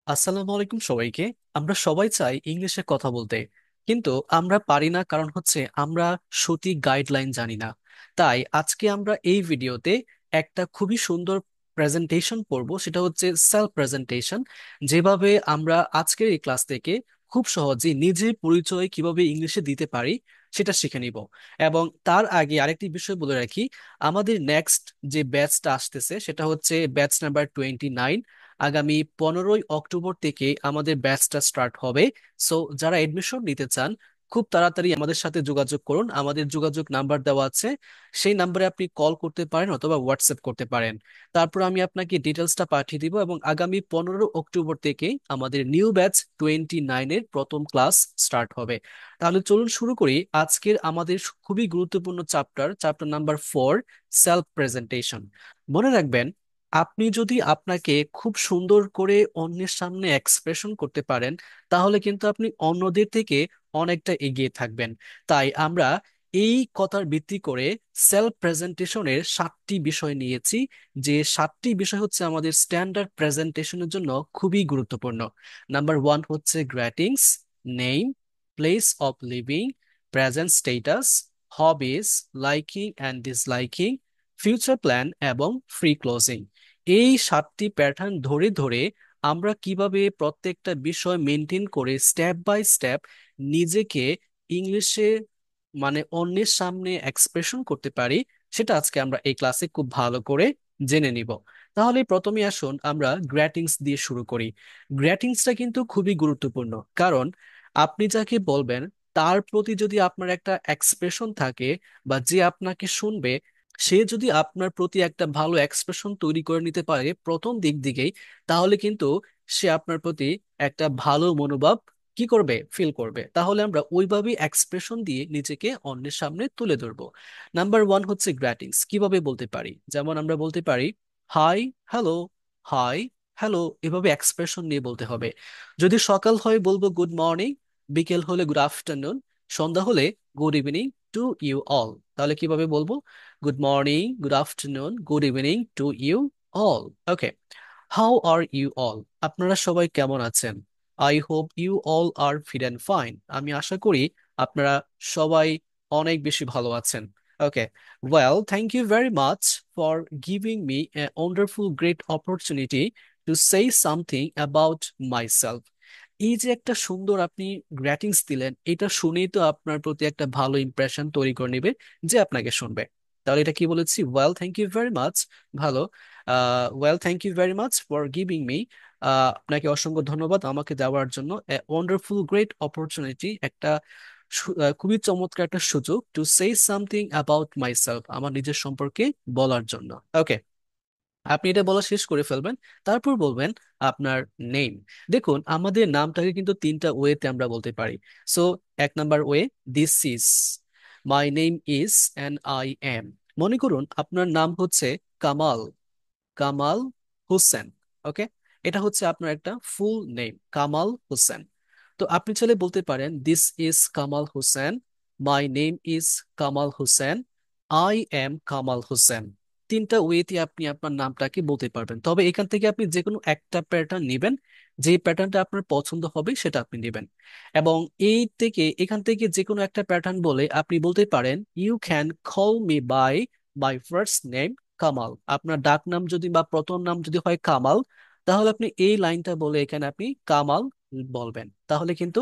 আসসালামু আলাইকুম সবাইকে। আমরা সবাই চাই ইংলিশে কথা বলতে, কিন্তু আমরা পারি না, কারণ হচ্ছে আমরা সঠিক গাইডলাইন জানি না। তাই আজকে আমরা এই ভিডিওতে একটা খুবই সুন্দর প্রেজেন্টেশন পড়ব, সেটা হচ্ছে সেলফ প্রেজেন্টেশন। যেভাবে আমরা আজকের এই ক্লাস থেকে খুব সহজে নিজের পরিচয় কিভাবে ইংলিশে দিতে পারি সেটা শিখে নিব। এবং তার আগে আরেকটি বিষয় বলে রাখি, আমাদের নেক্সট যে ব্যাচটা আসতেছে সেটা হচ্ছে ব্যাচ নাম্বার 29। আগামী 15ই অক্টোবর থেকে আমাদের ব্যাচটা স্টার্ট হবে। সো যারা এডমিশন নিতে চান, খুব তাড়াতাড়ি আমাদের সাথে যোগাযোগ করুন। আমাদের যোগাযোগ নাম্বার দেওয়া আছে, সেই নাম্বারে আপনি কল করতে পারেন অথবা হোয়াটসঅ্যাপ করতে পারেন। তারপর আমি আপনাকে ডিটেলসটা পাঠিয়ে দিব, এবং আগামী 15 অক্টোবর থেকে আমাদের নিউ ব্যাচ 29-এর প্রথম ক্লাস স্টার্ট হবে। তাহলে চলুন শুরু করি আজকের আমাদের খুবই গুরুত্বপূর্ণ chapter, chapter number 4, self presentation. মনে রাখবেন, আপনি যদি আপনাকে খুব সুন্দর করে অন্যের সামনে এক্সপ্রেশন করতে পারেন, তাহলে কিন্তু আপনি অন্যদের থেকে অনেকটা এগিয়ে থাকবেন। তাই আমরা এই কথার ভিত্তি করে সেলফ প্রেজেন্টেশনের 7টি বিষয় নিয়েছি, যে 7টি বিষয় হচ্ছে আমাদের স্ট্যান্ডার্ড প্রেজেন্টেশনের জন্য খুবই গুরুত্বপূর্ণ। নাম্বার 1 হচ্ছে greetings, name, place of living, present status, hobbies, liking and disliking, future plan এবং ফ্রি ক্লোজিং। এই 7টি প্যাটার্ন ধরে ধরে আমরা কিভাবে প্রত্যেকটা বিষয় মেনটেন করে স্টেপ বাই স্টেপ নিজেকে ইংলিশে, মানে অন্যের সামনে এক্সপ্রেশন করতে পারি, সেটা আজকে আমরা এই ক্লাসে খুব ভালো করে জেনে নিব। তাহলে প্রথমে আসুন আমরা গ্র্যাটিংস দিয়ে শুরু করি। গ্র্যাটিংসটা কিন্তু খুবই গুরুত্বপূর্ণ, কারণ আপনি যাকে বলবেন তার প্রতি যদি আপনার একটা এক্সপ্রেশন থাকে, বা যে আপনাকে শুনবে সে যদি আপনার প্রতি একটা ভালো এক্সপ্রেশন তৈরি করে নিতে পারে প্রথম দিক দিকেই, তাহলে কিন্তু সে আপনার প্রতি একটা ভালো মনোভাব কি করবে, ফিল করবে। তাহলে আমরা ওইভাবেই এক্সপ্রেশন দিয়ে নিজেকে অন্যের সামনে তুলে ধরবো। নাম্বার 1 হচ্ছে গ্র্যাটিংস। কিভাবে বলতে পারি, যেমন আমরা বলতে পারি হাই, হ্যালো, হাই, হ্যালো, এভাবে এক্সপ্রেশন নিয়ে বলতে হবে। যদি সকাল হয় বলবো গুড মর্নিং, বিকেল হলে গুড আফটারনুন, সন্ধ্যা হলে good evening to you all. তাহলে কিভাবে বলবো? Good morning, good afternoon, good evening to you all. Okay. How are you all? আপনারা সবাই কেমন আছেন? I hope you all are fit and fine. আমি আশা করি আপনারা সবাই অনেক বেশি ভালো আছেন। Okay. Well, thank you very much for giving me a wonderful great opportunity to say something about myself. এই যে একটা সুন্দর আপনি গ্র্যাটিংস দিলেন, এটা শুনেই তো আপনার প্রতি একটা ভালো ইমপ্রেশন তৈরি করে নেবে যে আপনাকে শুনবে। তাহলে এটা কি বলেছি? Well, thank you very much. ভালো। Well, thank you very much for giving me. আপনাকে অসংখ্য ধন্যবাদ আমাকে দেওয়ার জন্য ওয়ান্ডারফুল গ্রেট অপরচুনিটি, একটা খুবই চমৎকার একটা সুযোগ two say something about myself, আমার নিজের সম্পর্কে বলার জন্য। ওকে। আপনি এটা বলা শেষ করে ফেলবেন, তারপর বলবেন আপনার নেম। দেখুন, আমাদের নামটাকে কিন্তু তিনটা ওয়েতে আমরা বলতে পারি। So, 1 number way, this is my name is and I am. মনে করুন আপনার নাম হচ্ছে কামাল, কামাল হোসেন। ওকে। এটা হচ্ছে আপনার একটা ফুল নেম, কামাল হোসেন। তো আপনি চাইলে বলতে পারেন this is Kamal Hossain, my name is Kamal Hossain, I am Kamal Hossain. তিনটা ওয়েতে আপনি আপনার নামটাকে বলতে পারবেন, তবে এখান থেকে আপনি যে কোনো একটা প্যাটার্ন নেবেন, যে প্যাটার্নটা আপনার পছন্দ হবে সেটা আপনি নেবেন। এবং এখান থেকে যে কোনো একটা প্যাটার্ন বলে আপনি বলতে পারেন you can call me by my first name Kamal. আপনার ডাক নাম যদি বা প্রথম নাম যদি হয় কামাল, তাহলে আপনি এই লাইনটা বলে এখানে আপনি কামাল বলবেন। তাহলে কিন্তু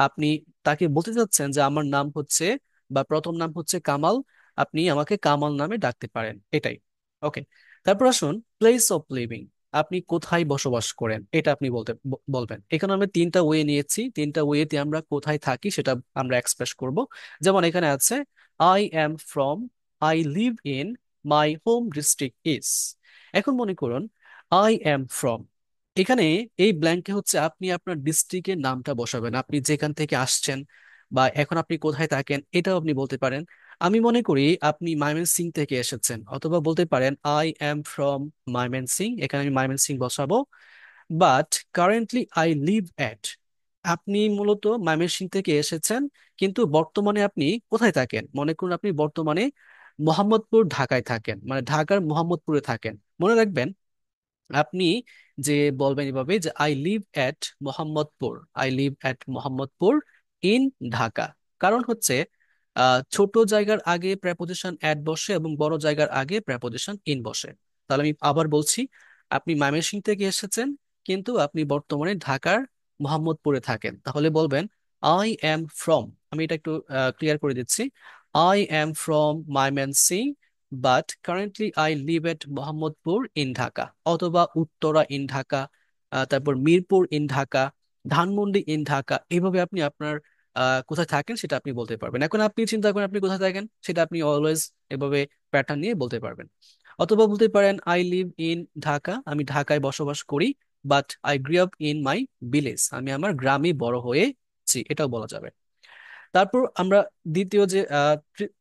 আপনি তাকে বলতে চাচ্ছেন যে আমার নাম হচ্ছে, বা প্রথম নাম হচ্ছে কামাল, আপনি আমাকে কামাল নামে ডাকতে পারেন, এটাই। ওকে। তারপর আসুন প্লেস অফ লিভিং। আপনি কোথায় বসবাস করেন এটা আপনি বলবেন। এখানে আমরা তিনটা ওয়ে নিয়েছি, তিনটা ওয়েতে আমরা কোথায় থাকি সেটা আমরা এক্সপ্রেস করব। যেমন এখানে আছে I am from, I live in, my home district is. এখন মনে করুন আই এম ফ্রম, এখানে এই ব্ল্যাঙ্কে হচ্ছে আপনি আপনার ডিস্ট্রিক্টের নামটা বসাবেন, আপনি যেখান থেকে আসছেন বা এখন আপনি কোথায় থাকেন এটাও আপনি বলতে পারেন। আমি মনে করি আপনি ময়মনসিং থেকে এসেছেন, অথবা বলতে পারেন আই এম ফ্রম ময়মনসিং, এখানে আমি ময়মনসিং বসাবো। But currently I live at, আপনি মূলত ময়মনসিং থেকে এসেছেন, কিন্তু বর্তমানে আপনি কোথায় থাকেন? মনে করুন আপনি বর্তমানে মোহাম্মদপুর ঢাকায় থাকেন, মানে ঢাকার মোহাম্মদপুরে থাকেন। মনে রাখবেন আপনি যে বলবেন এভাবে যে I live at Mohammadpur, I live at Mohammadpur in Dhaka. কারণ হচ্ছে ছোট জায়গার আগে প্রেপোজিশন এট বসে এবং বড় জায়গার আগে প্রেপোজিশন ইন বসে। তাহলে আমি আবার বলছি, আপনি ময়মনসিংহ থেকে এসেছেন কিন্তু আপনি বর্তমানে ঢাকার মোহাম্মদপুরে থাকেন, তাহলে বলবেন আই এম ফ্রম, আমি এটা একটু ক্লিয়ার করে দিচ্ছি, I am from Mymensingh but currently I live at Mohammadpur in Dhaka, অথবা উত্তরা ইন ঢাকা, তারপর মিরপুর ইন ঢাকা, ধানমন্ডি ইন ঢাকা। এইভাবে আপনি আপনার কোথায় থাকেন সেটা আপনি বলতে পারবেন। এখন আপনি চিন্তা করেন আপনি কোথায় থাকেন, সেটা আপনি অলওয়েজ এভাবে প্যাটার্ন নিয়ে বলতে পারবেন। অথবা বলতে পারেন আই লিভ ইন ঢাকা, আমি ঢাকায় বসবাস করি, but I Gree up in my village, আমি আমার গ্রামে বড় হয়েছি, এটাও বলা যাবে। তারপর আমরা দ্বিতীয় যে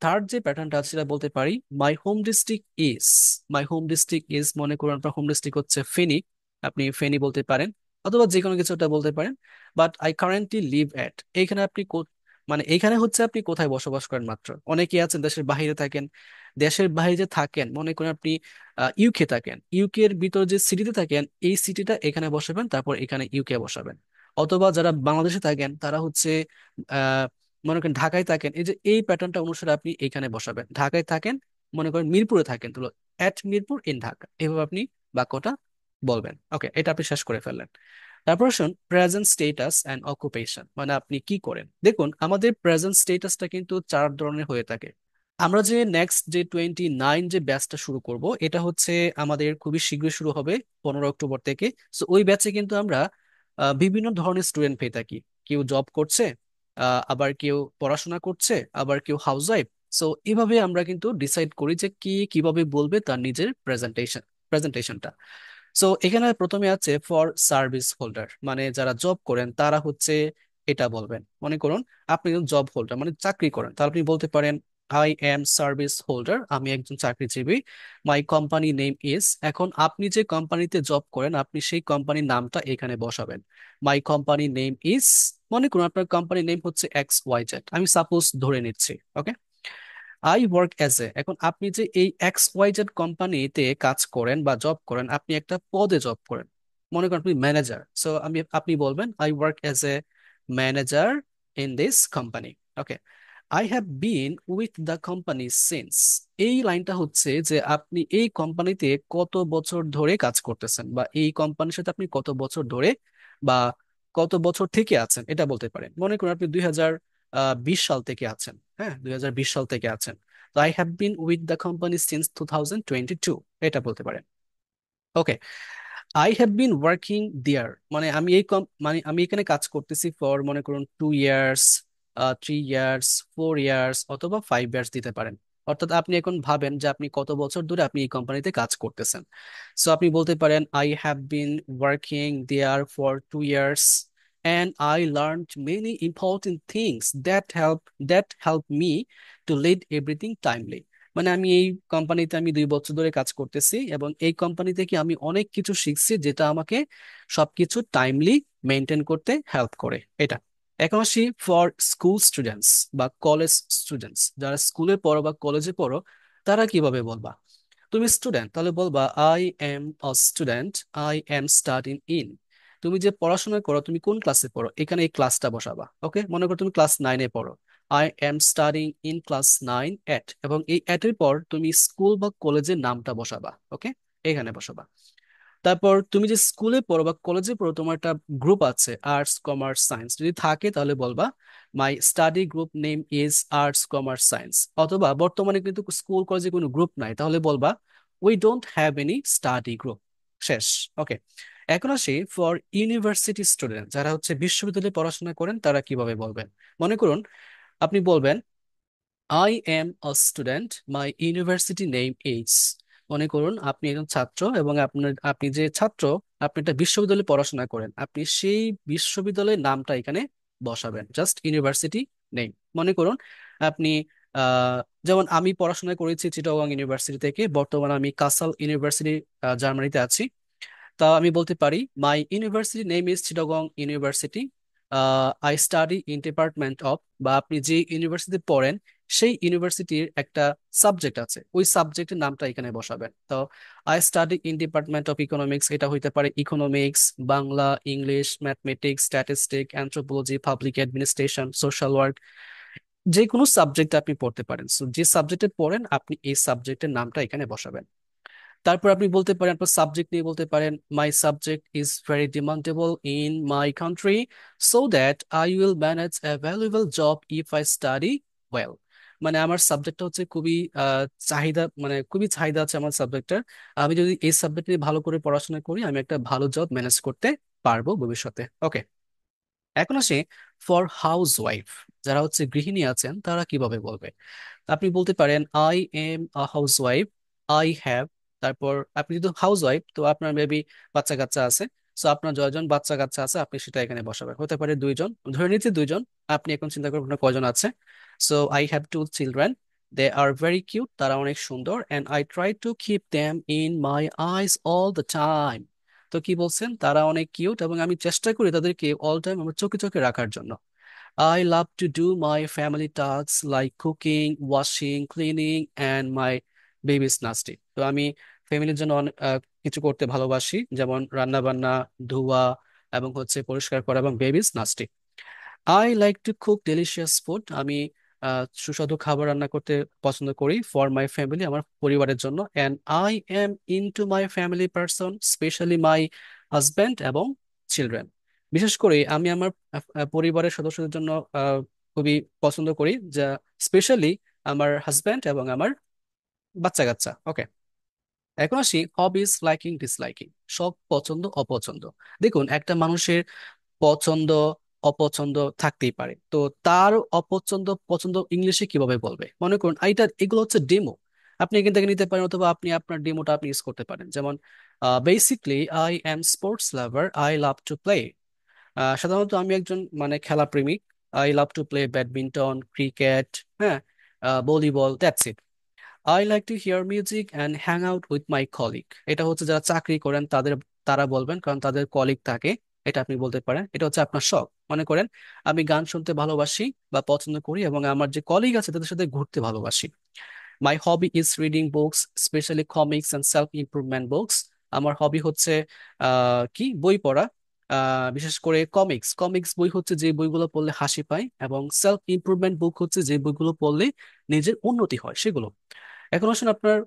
থার্ড যে প্যাটার্নটা আছে সেটা বলতে পারি my home district is, my home district is, মনে করুন আপনার হোম ডিস্ট্রিক্ট হচ্ছে ফেনী, আপনি ফেনী বলতে পারেন, অথবা যে কোনো কিছু একটা বলতে পারেন। But I currently live at, এইখানে আপনি মানে এইখানে হচ্ছে আপনি কোথায় বসবাস করেন মাত্র। অনেকেই আছেন দেশের বাইরে থাকেন, দেশের বাইরে যে থাকেন, মনে করেন আপনি ইউকে থাকেন, ইউকে এর ভিতর যে সিটিতে থাকেন এই সিটিটা এখানে বসাবেন, তারপর এখানে ইউকে বসাবেন। অথবা যারা বাংলাদেশে থাকেন তারা হচ্ছে মনে করেন ঢাকায় থাকেন, এই যে এই প্যাটার্নটা অনুসারে আপনি এখানে বসাবেন। ঢাকায় থাকেন, মনে করেন মিরপুরে থাকেন, তো এট মিরপুর ইন ঢাকা, এভাবে আপনি বাক্যটা বলবেন। ওকে, এটা আপনি শেষ করে ফেললেন। তারপর আসুন প্রেজেন্ট স্টেটাস অ্যান্ড অকুপেশন, মানে আপনি কি করেন। দেখুন আমাদের প্রেজেন্ট স্টেটাসটা কিন্তু চার ধরনের হয়ে থাকে। আমরা যে নেক্সট যে 29 যে ব্যাচটা শুরু করব, এটা হচ্ছে আমাদের খুবই শীঘ্রই শুরু হবে, 15 অক্টোবর থেকে। সো ওই ব্যাচে কিন্তু আমরা বিভিন্ন ধরনের স্টুডেন্ট পেয়ে থাকি। কেউ জব করছে, আবার কেউ পড়াশোনা করছে, আবার কেউ হাউস ওয়াইফ। সো এভাবে আমরা কিন্তু ডিসাইড করি যে কি কিভাবে বলবে তার নিজের প্রেজেন্টেশনটা। সো এখানে প্রথমে আছে ফর সার্ভিস হোল্ডার, মানে যারা জব করেন তারা হচ্ছে এটা বলবেন। মনে করুন আপনি জব হোল্ডার মানে চাকরি করেন, তাহলে আপনি বলতে পারেন আই এম সার্ভিস হোল্ডার, আমি একজন চাকরিজীবী। মাই কোম্পানি নেম ইজ, এখন আপনি যে কোম্পানিতে জব করেন আপনি সেই কোম্পানির নামটা এখানে বসাবেন। মাই কোম্পানি নেম ইজ, মনে করুন আপনার কোম্পানি নেম হচ্ছে এক্স ওয়াই জেড, আমি সাপোজ ধরে নিচ্ছি। ওকে, আই ওয়ার্ক অ্যাজ এ, এখন আপনি যে এই এক্স ওয়াই জেড কোম্পানিতে কাজ করেন বা জব করেন, আপনি একটা পদে জব করেন, মনে করেন আপনি ম্যানেজার। সো আপনি বলবেন I work as a manager in this company. Okay, I have been with the company since, এই লাইনটা হচ্ছে যে আপনি এই কোম্পানিতে কত বছর ধরে কাজ করতেছেন, বা এই কোম্পানির সাথে আপনি কত বছর ধরে বা কত বছর থেকে আছেন এটা বলতে পারেন। মনে করুন আপনি 2020 সাল থেকে আছেন, হ্যাঁ 2020 সাল থেকে আছেন, তো I have been with the company since 2022, এটা বলতে পারেন। Okay, I have been working there, মানে আমি মানে আমি এখানে কাজ করতেছি ফর, মনে করুন 2 ইয়ার্স, 3 ইয়ার্স, 4 ইয়ার্স, অথবা 5 ইয়ার্স দিতে পারেন। অর্থাৎ আপনি এখন ভাবেন যে আপনি কত বছর ধরে আপনি এই কোম্পানিতে কাজ করতেছেন। সো আপনি বলতে পারেন I have been working there for 2 years and I learned many important things that help me to lead everything timely, মানে আমি এই কোম্পানিতে আমি 2 বছর ধরে কাজ করতেছি এবং এই কোম্পানি থেকে আমি অনেক কিছু শিখছি যেটা আমাকে সবকিছু টাইমলি মেনটেন করতে হেল্প করে। এটা এখন আসি ফর স্কুল স্টুডেন্টস বা কলেজ স্টুডেন্টস, যারা স্কুলে পড়ো বা কলেজে পড়ো তারা কিভাবে বলবা। তুমি স্টুডেন্ট, তাহলে বলবা I am a student, I am studying in. তুমি যে পড়াশোনা করো তুমি কোন ক্লাসে পড়ো, এখানে এই ক্লাসটা বসাবা। ওকে, মনে করো তুমি ক্লাস 9-এ পড়ো, I am studying in class 9 এট, এবং এই এট এর পর তুমি স্কুল বা কলেজের নামটা বসাবা। ওকে, এখানে বসাবা। তারপর তুমি যে স্কুলে পড়ো বা কলেজে পড়ো তোমার একটা গ্রুপ আছে আর্টস কমার্স সায়েন্স, যদি থাকে তাহলে বলবা my study group name is arts commerce science. অথবা বর্তমানে কিন্তু স্কুল কলেজে কোনো গ্রুপ নাই, তাহলে বলবা we don't have any study group. শেষ। ওকে, এখন আসি ফর ইউনিভার্সিটি স্টুডেন্ট, যারা হচ্ছে বিশ্ববিদ্যালয়ে পড়াশোনা করেন তারা কিভাবে বলবেন। মনে করুন আপনি বলবেন I am a student, my university name is, মনে করুন আপনি একজন ছাত্র এবং আপনি যে ছাত্র আপনি একটা বিশ্ববিদ্যালয়ে পড়াশোনা করেন, আপনি সেই বিশ্ববিদ্যালয়ের নামটা এখানে বসাবেন, জাস্ট ইউনিভার্সিটি নেম। মনে করুন আপনি আহ যেমন আমি পড়াশোনা করেছি চিটাগং ইউনিভার্সিটি থেকে, বর্তমানে আমি কাসাল ইউনিভার্সিটি জার্মানিতে আছি। তা আমি বলতে পারি my university name is Chittagong university, I study in department of, বা আপনি যে ইউনিভার্সিটিতে পড়েন সেই ইউনিভার্সিটির একটা সাবজেক্ট আছে, ওই সাবজেক্টের নামটা এখানে বসাবেন। তো I study in department of economics, এটা হইতে পারে economics, Bangla, English, mathematics, statistic, anthropology, public administration, social work, যে কোনো সাবজেক্ট আপনি পড়তে পারেন। সো যে সাবজেক্টে পড়েন আপনি এই সাবজেক্টের নামটা এখানে বসাবেন। তারপর আপনি বলতে পারেন, আপনার সাবজেক্ট নিয়ে বলতে পারেন, my subject is very demandable in my country, so that I will manage a valuable job if I study well. মানে আমার সাবজেক্টটা হচ্ছে খুবই চাহিদা, মানে খুবই চাহিদা আছে আমার সাবজেক্টটার। আমি যদি এই সাবজেক্ট নিয়ে ভালো করে পড়াশোনা করি, আমি একটা ভালো জব ম্যানেজ করতে পারবো ভবিষ্যতে। ওকে, এখন আসি ফর হাউস ওয়াইফ, যারা হচ্ছে গৃহিণী আছেন তারা কিভাবে বলবে। আপনি বলতে পারেন, I am a house wife, I have. তারপর আপনি যদি হাউস ওয়াইফ, তো আপনার মেবি বাচ্চা কাচ্চা আছে। সো আপনার যজন বাচ্চা কাচ্চা আছে আপনি সেটা এখানে বসাবেন। হতে পারে দুইজন, ধরে নিচ্ছি দুইজন। আপনি এখন চিন্তা করবেন আপনার কয়জন আছে। So I have two children, they are very cute, তারা অনেক সুন্দর, and I try to keep them in my eyes all the time. তো কি বলছেন, তারা অনেক কিউট এবং আমি চেষ্টা করি তাদেরকে অল টাইম আমার চোখে চোখে রাখার জন্য। I love to do my family tasks like cooking, washing, cleaning, and my baby's nasty. তো আমি ফ্যামিলির জন্য অনেক কিছু করতে ভালোবাসি, যেমন রান্না বান্না, ধোয়া এবং হচ্ছে পরিষ্কার করা, এবং babies nasty. I like to cook delicious food, আমি সুস্বাদু খাবার রান্না করতে পছন্দ করি ফর মাই ফ্যামিলি, আমার পরিবারের জন্য। And I am into my family person, specially my husband এবং চিলড্রেন। বিশেষ করে আমি আমার পরিবারের সদস্যদের জন্য খুবই পছন্দ করি, যা স্পেশালি আমার হাজব্যান্ড এবং আমার বাচ্চা কাচ্চা। ওকে, এখন আসি হবিস, লাইকিং, ডিসলাইকিং, শখ, পছন্দ, অপছন্দ। দেখুন, একটা মানুষের পছন্দ অপছন্দ থাকতেই পারে, তো তার অপছন্দ পছন্দ ইংলিশে কিভাবে বলবে। মনে করুন এগুলো হচ্ছে ডেমো, আপনি এখান থেকে নিতে পারেন, অথবা আপনি আপনার ডেমোটা আপনি ইউজ করতে পারেন। যেমন basically I am sports lover, I love to play. সাধারণত আমি একজন মানে খেলা প্রেমিক, I love to play badminton, cricket, হ্যাঁ, volleyball, that's it. I like to hear music and hang out with my colleague. এটা হচ্ছে যারা চাকরি করেন তারা বলবেন, কারণ তাদের কলিগ থাকে। এটা আপনি বলতে পারেন, এটা হচ্ছে আপনার শখ। মনে করেন, আমি গান শুনতে ভালোবাসি বা পছন্দ করি, এবং আমার যে কলিগ আছে তাদের সাথে ঘুরতে ভালোবাসি। My hobby is reading books, specially comics and self improvement books. আমার হবি হচ্ছে কি বই পড়া, বিশেষ করে কমিক্স। কমিক্স বই হচ্ছে যে বইগুলো পড়লে হাসি পায়, এবং সেলফ ইমপ্রুভমেন্ট বুক হচ্ছে যে বইগুলো পড়লে নিজের উন্নতি হয় সেগুলো। এখন আসুন আপনার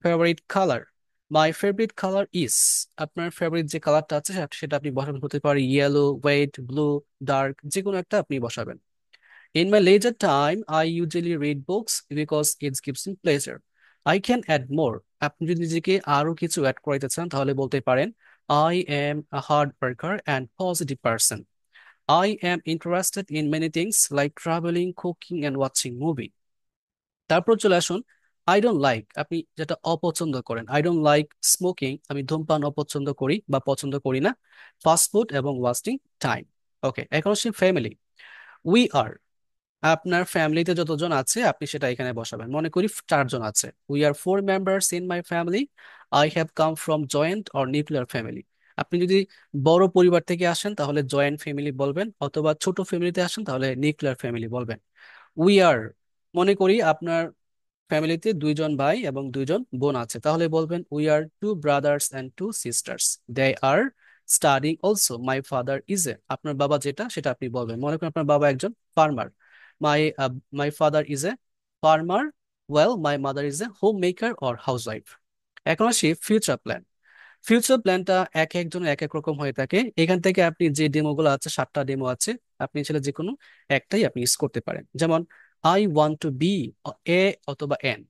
favourite colour. My favourite colour is, আপনার ফেভারিট যে কালারটা আছে সেটা আপনি বসাবেন। হতে পারে ইয়েলো, হোয়াইট, ব্লু, ডার্ক, যে কোনো একটা আপনি বসাবেন। In my leisure time, I usually read books because it gives me pleasure. I can add more. আপনি যদি নিজেকে আরো কিছু অ্যাড করাইতে চান তাহলে বলতে পারেন, I am a hard worker and positive person. I am interested in many things like traveling, cooking and watching movie. তারপর চলে আসুন, আই ডোন্ট লাইক, আপনি যেটা অপছন্দ করেন। আই ডোন্ট লাইক স্মোকিং, আমি ধূমপান অপছন্দ করি বা পছন্দ করি না। ফাস্ট ফুড এবং ওয়াস্টিং টাইম। ওকে, এখন আসি ফ্যামিলি। উই আর, আপনার ফ্যামিলিতে যতজন আছে আপনি সেটা এখানে বসাবেন। মনে করি 4 জন আছে। We are 4 members in my family, I have come from joint or nuclear family. আপনি যদি বড় পরিবার থেকে আসেন তাহলে জয়েন্ট ফ্যামিলি বলবেন, অথবা ছোট ফ্যামিলিতে আসেন তাহলে নিউক্লিয়ার ফ্যামিলি বলবেন। উই আর, মনে করি আপনার ফ্যামিলিতে 2 জন ভাই এবং 2 জন বোন আছে, তাহলে বলবেন, we are 2 brothers and 2 sisters, they are studying also, my father is a. আপনার বাবা যেটা সেটা আপনি বলবেন। মনে করেন আপনার বাবা একজন farmer, my my father is a farmer, well my mother is a home maker or house wife. এখন আসি ফিউচার প্ল্যান। ফিউচার প্ল্যানটা এক একজনের এক এক রকম হয়ে থাকে। এখান থেকে আপনি যে ডেমো গুলো আছে, 7টা ডেমো আছে, আপনি ছেলে যে কোনো একটাই আপনি ইউজ করতে পারেন। যেমন I want two B A অথবা এন।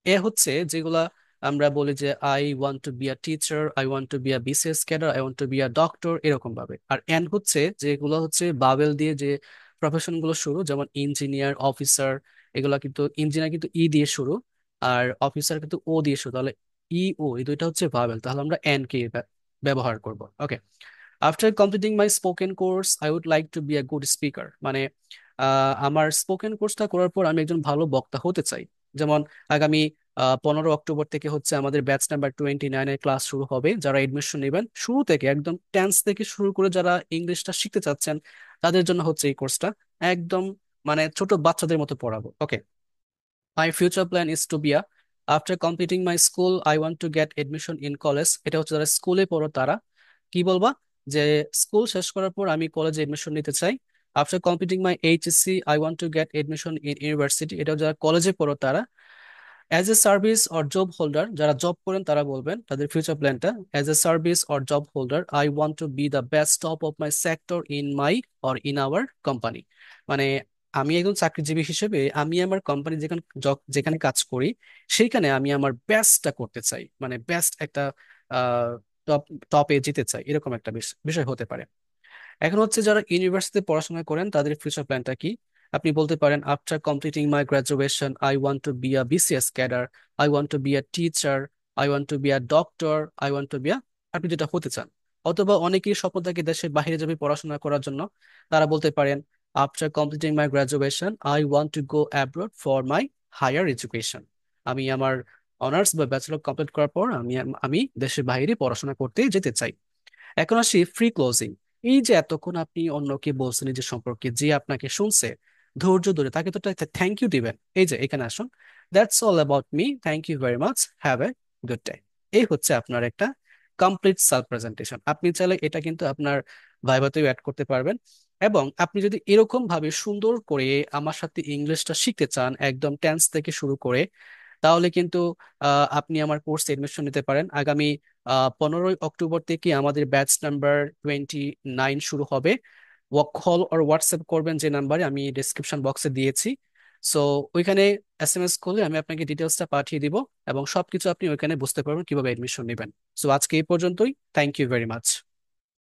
এ হচ্ছে যেগুলা আমরা বলি যে I want two be a teacher, I want two be a BCS cadre, I want two be a doctor, এরকম ভাবে। আর এন হচ্ছে যেগুলো হচ্ছে বাবেল দিয়ে যে প্রফেশন গুলো শুরু, যেমন ইঞ্জিনিয়ার, অফিসার। এগুলা কিন্তু ইঞ্জিনিয়ার কিন্তু ই দিয়ে শুরু, আর অফিসার কিন্তু ও দিয়ে শুরু। তাহলে ই ও এই দুইটা হচ্ছে ভাবেল, তাহলে আমরা এন কে ব্যবহার করব। Okay, after completing my spoken course I would like to be a good speaker. মানে আমার স্পোকেন কোর্সটা করার পর আমি একজন ভালো বক্তা হতে চাই। যেমন আগামী 15 অক্টোবর থেকে হচ্ছে আমাদের ব্যাচ নাম্বার 29-এর ক্লাস শুরু হবে। যারা এডমিশন নেবেন শুরু থেকে একদম টেন্স থেকে শুরু করে যারা ইংলিশটা শিখতে চাচ্ছেন তাদের জন্য হচ্ছে এই কোর্সটা। একদম মানে ছোট বাচ্চাদের মতো পড়াবো। Okay, my future plan is to be a after completing my school I want to get admission in college. এটা হচ্ছে যারা স্কুলে পড়ো তারা কি বলবা, যে স্কুল শেষ করার পর আমি কলেজে এডমিশন নিতে চাই। After completing my HSC I want to get admission in university. এটা যারা কলেজে পড়ো তারা। As a service or job holder, যারা জব করেন তারা বলবেন তাদের ফিউচার প্ল্যানটা, as a service or job holder I want two B the best top of my sector in my or in our company. মানে আমি একজন চাকরিজীবী হিসেবে আমি আমার কোম্পানি যেখানে যেখানে কাজ করি সেইখানে আমি আমার বেস্টটা করতে চাই, মানে বেস্ট একটা টপ টপে যেতে চাই, এরকম একটা বিষয় হতে পারে। এখন হচ্ছে যারা ইউনিভার্সিটিতে পড়াশোনা করেন তাদের ফিউচার প্ল্যানটা কি। আপনি বলতে পারেন after completing my graduation I want two be a BCS cadre, I want two be a teacher, I want two be a doctor, I want two be আ, আপনি যেটা হতে চান। অথবা অনেকেই স্বপ্ন থাকে দেশের বাইরে যাবে পড়াশোনা করার জন্য, তারা বলতে পারেন after completing my graduation I want to go abroad for my higher education. আমি আমার অনার্স বা ব্যাচেলর কমপ্লিট করার পর আমি দেশের বাইরে পড়াশোনা করতে যেতে চাই। এখন আসি ফ্রি ক্লোজিং। এই যে এতক্ষণ আপনি অন্যকে বলছেন নিজের সম্পর্কে, যে আপনাকে শুনছে ধৈর্য ধরে, তাকে তো থ্যাংক ইউ দিবেন। এই যে এখানে আসুন, that's all about me, thank you very much, have a good day. এই হচ্ছে আপনার একটা কমপ্লিট সেলফ প্রেজেন্টেশন। আপনি চাইলে এটা কিন্তু আপনার ভাইভাতেও অ্যাড করতে পারবেন। এবং আপনি যদি এরকম ভাবে সুন্দর করে আমার সাথে ইংলিশটা শিখতে চান একদম টেন্স থেকে শুরু করে, তাহলে কিন্তু আপনি আমার কোর্সে এডমিশন নিতে পারেন। আগামী 15ই অক্টোবর থেকে আমাদের ব্যাচ নাম্বার 29 শুরু হবে। কল আর হোয়াটসঅ্যাপ করবেন যে নাম্বারে আমি ডিসক্রিপশন বক্সে দিয়েছি। সো ওইখানে এসএমএস করলে আমি আপনাকে ডিটেলসটা পাঠিয়ে দিব, এবং সবকিছু আপনি ওইখানে বুঝতে পারবেন কিভাবে এডমিশন নেবেন। সো আজকে এই পর্যন্তই, থ্যাংক ইউ ভেরি মাচ।